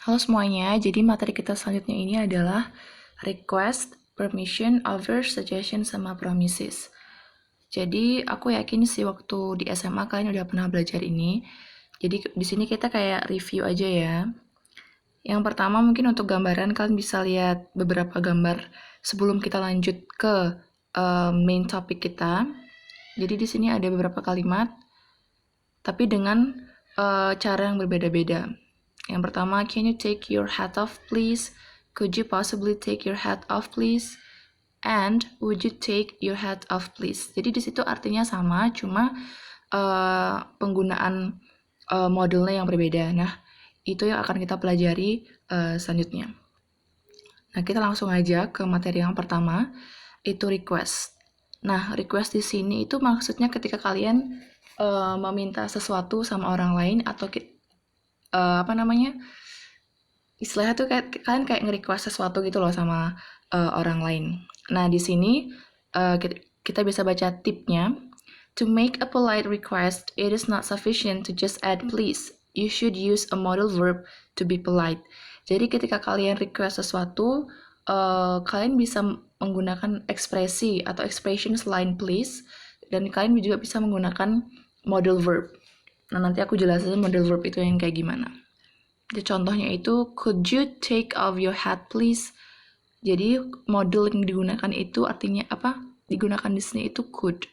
Halo semuanya, jadi materi kita selanjutnya ini adalah request, permission, offer, suggestion, sama promises. Jadi aku yakin sih waktu di SMA kalian udah pernah belajar ini. Jadi di sini kita kayak review aja ya. Yang pertama mungkin untuk gambaran kalian bisa lihat beberapa gambar sebelum kita lanjut ke main topic kita. Jadi di sini ada beberapa kalimat, tapi dengan cara yang berbeda-beda. Yang pertama, can you take your hat off please? Could you possibly take your hat off please? And would you take your hat off please? Jadi di situ artinya sama, cuma penggunaan modelnya yang berbeda. Nah, itu yang akan kita pelajari selanjutnya. Nah, kita langsung aja ke materi yang pertama, itu request. Nah, request di sini itu maksudnya ketika kalian meminta sesuatu sama orang lain atau istilahnya tuh kalian kayak nge-request sesuatu gitu loh sama orang lain. Nah, di sini kita bisa baca tipnya. To make a polite request, it is not sufficient to just add please. You should use a modal verb to be polite. Jadi ketika kalian request sesuatu, kalian bisa menggunakan ekspresi atau expression selain please, dan kalian juga bisa menggunakan modal verb. Nah, nanti aku jelasin modal verb itu yang kayak gimana. Jadi contohnya itu, could you take off your hat please? Jadi model yang digunakan itu artinya apa? Digunakan di sini itu could.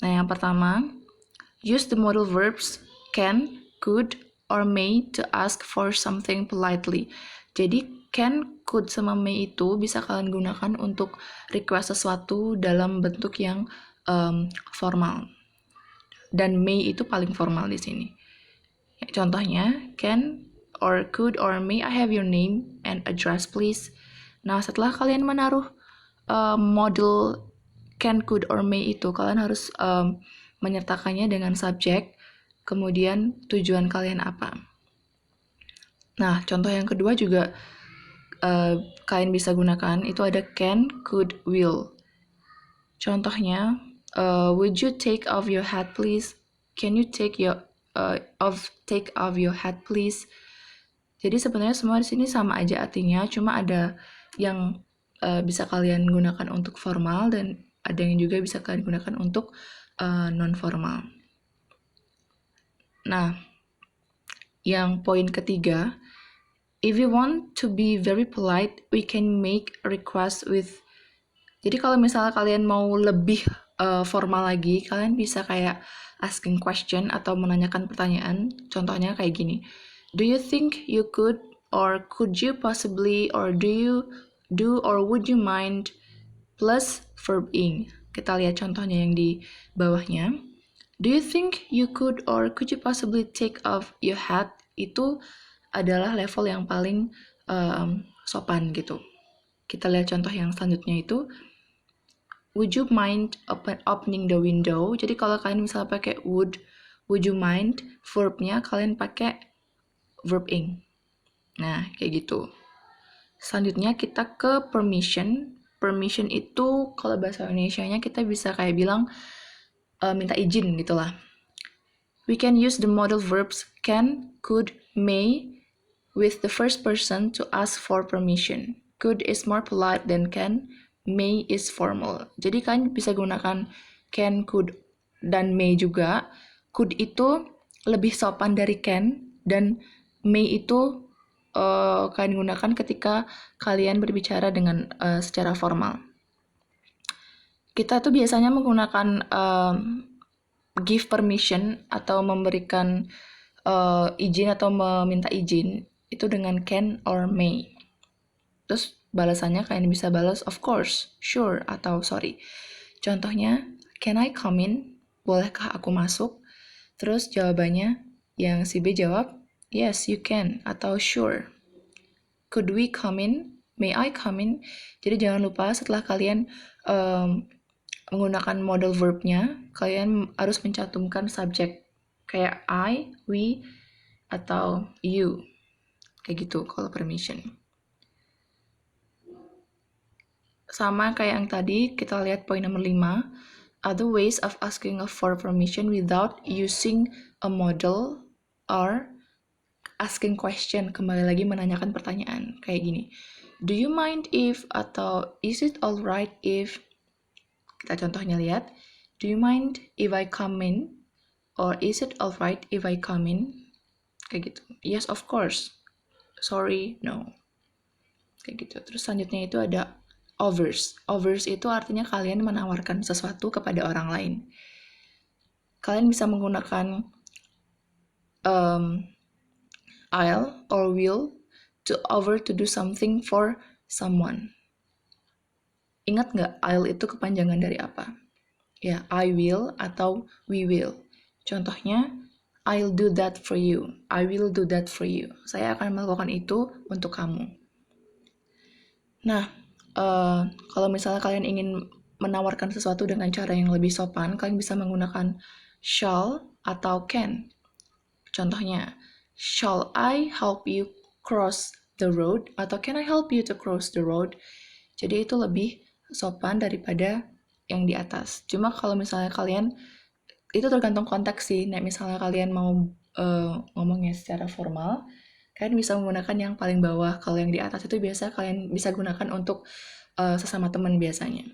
Nah, yang pertama, use the modal verbs can, could, or may to ask for something politely. Jadi can, could, sama may itu bisa kalian gunakan untuk request sesuatu dalam bentuk yang formal. Dan may itu paling formal di sini. Contohnya, can or could or may I have your name and address please? Nah, setelah kalian menaruh model can, could, or may itu, kalian harus menyertakannya dengan subjek, kemudian tujuan kalian apa. Nah, contoh yang kedua juga kalian bisa gunakan, itu ada can, could, will. Contohnya, would you take off your hat please? Can you take off your hat please? Jadi sebenarnya semua di sini sama aja artinya, cuma ada yang bisa kalian gunakan untuk formal dan ada yang juga bisa kalian gunakan untuk non formal. Nah, yang poin ketiga, if you want to be very polite, we can make a request with. Jadi kalau misalnya kalian mau lebih formal lagi, kalian bisa kayak asking question atau menanyakan pertanyaan. Contohnya kayak gini. Do you think you could or could you possibly or do you do or would you mind plus verb ing. Kita lihat contohnya yang di bawahnya. Do you think you could or could you possibly take off your hat? Itu adalah level yang paling sopan gitu. Kita lihat contoh yang selanjutnya itu. Would you mind opening the window? Jadi kalau kalian misalnya pakai would you mind, verbnya kalian pakai verb ing. Nah, kayak gitu. Selanjutnya kita ke permission. Permission itu kalau bahasa Indonesianya kita bisa kayak bilang minta izin gitulah. We can use the modal verbs can, could, may with the first person to ask for permission. Could is more polite than can, may is formal. Jadi kalian bisa gunakan can, could, dan may juga. Could itu lebih sopan dari can, dan may itu kalian gunakan ketika kalian berbicara dengan secara formal. Kita tuh biasanya menggunakan give permission atau memberikan izin atau meminta izin itu dengan can or may. Terus balasannya kalian bisa balas of course, sure, atau sorry. Contohnya, can I come in? Bolehkah aku masuk? Terus jawabannya yang si B jawab, yes, you can, atau sure. Could we come in? May I come in? Jadi jangan lupa setelah kalian menggunakan modal verbnya, kalian harus mencantumkan subjek kayak I, we, atau you. Kayak gitu kalau permission. Sama kayak yang tadi, kita lihat poin nomor 5. Other ways of asking for permission without using a model are asking question, kembali lagi menanyakan pertanyaan. Kayak gini, do you mind if, atau is it alright if, kita contohnya lihat, do you mind if I come in, or is it alright if I come in, kayak gitu. Yes, of course. Sorry, no. Kayak gitu. Terus selanjutnya itu ada offers. Offers itu artinya kalian menawarkan sesuatu kepada orang lain. Kalian bisa menggunakan I'll or will to offer to do something for someone. Ingat nggak I'll itu kepanjangan dari apa? Ya, I will atau we will. Contohnya, I'll do that for you. I will do that for you. Saya akan melakukan itu untuk kamu. Nah, kalau misalnya kalian ingin menawarkan sesuatu dengan cara yang lebih sopan, kalian bisa menggunakan shall atau can. Contohnya, shall I help you cross the road? Atau can I help you to cross the road? Jadi itu lebih sopan daripada yang di atas. Cuma kalau misalnya kalian, itu tergantung konteks sih. Nah, misalnya kalian mau ngomongnya secara formal, kalian bisa menggunakan yang paling bawah. Kalau yang di atas itu biasa kalian bisa gunakan untuk sesama teman biasanya.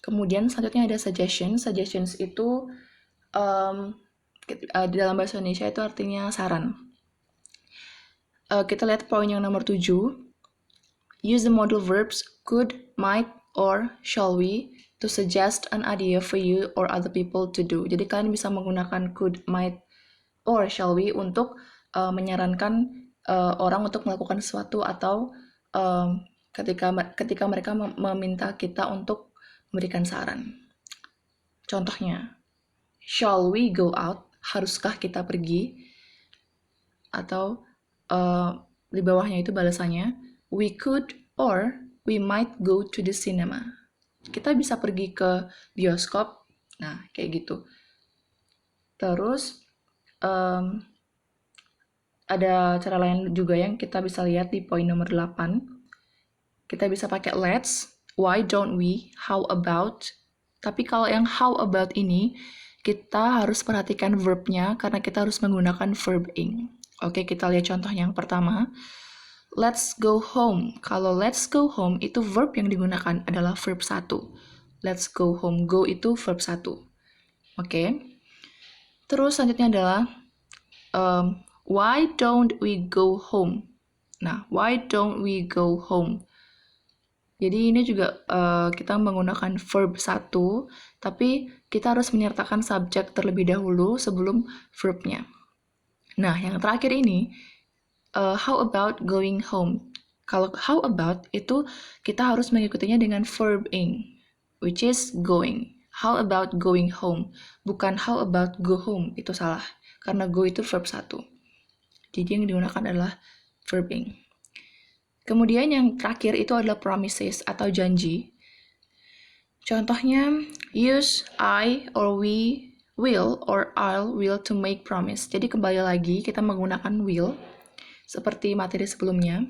Kemudian selanjutnya ada suggestions. Suggestions itu di dalam bahasa Indonesia itu artinya saran. Kita lihat poin yang nomor 7. Use the modal verbs could, might, or shall we to suggest an idea for you or other people to do. Jadi kalian bisa menggunakan could, might, or shall we untuk menyarankan orang untuk melakukan sesuatu atau ketika mereka meminta kita untuk memberikan saran. Contohnya, shall we go out? Haruskah kita pergi? Atau di bawahnya itu balasannya, we could or we might go to the cinema. Kita bisa pergi ke bioskop. Nah, kayak gitu. Terus ada cara lain juga yang kita bisa lihat di poin nomor 8. Kita bisa pakai let's, why don't we, how about. Tapi kalau yang how about ini, kita harus perhatikan verbnya karena kita harus menggunakan verb ing. Oke, kita lihat contoh yang pertama. Let's go home. Kalau let's go home itu verb yang digunakan adalah verb 1. Let's go home. Go itu verb 1. Oke. Terus selanjutnya adalah why don't we go home? Nah, why don't we go home? Jadi ini juga kita menggunakan verb 1, tapi kita harus menyertakan subjek terlebih dahulu sebelum verbnya. Nah, yang terakhir ini, how about going home? Kalau how about itu kita harus mengikutinya dengan verb ing, which is going. How about going home? Bukan how about go home, itu salah. Karena go itu verb 1. Jadi yang digunakan adalah verb ing. Kemudian yang terakhir itu adalah promises atau janji. Contohnya, use I or we will or I'll will to make promise. Jadi kembali lagi kita menggunakan will seperti materi sebelumnya.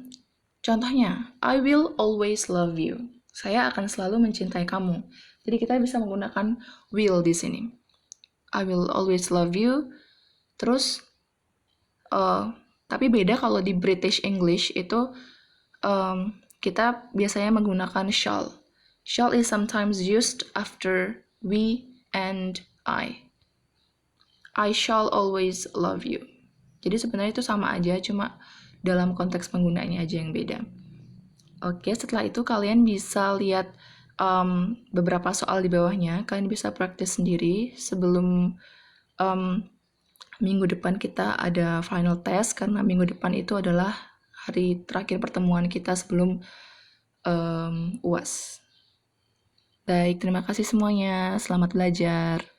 Contohnya, I will always love you. Saya akan selalu mencintai kamu. Jadi kita bisa menggunakan will di sini. I will always love you. Terus, tapi beda kalau di British English itu kita biasanya menggunakan shall. Shall is sometimes used after we and I. I shall always love you. Jadi sebenarnya itu sama aja, cuma dalam konteks penggunaannya aja yang beda. Oke, setelah itu kalian bisa lihat beberapa soal di bawahnya. Kalian bisa praktis sendiri sebelum minggu depan kita ada final test, karena minggu depan itu adalah hari terakhir pertemuan kita sebelum UAS. Baik, terima kasih semuanya. Selamat belajar.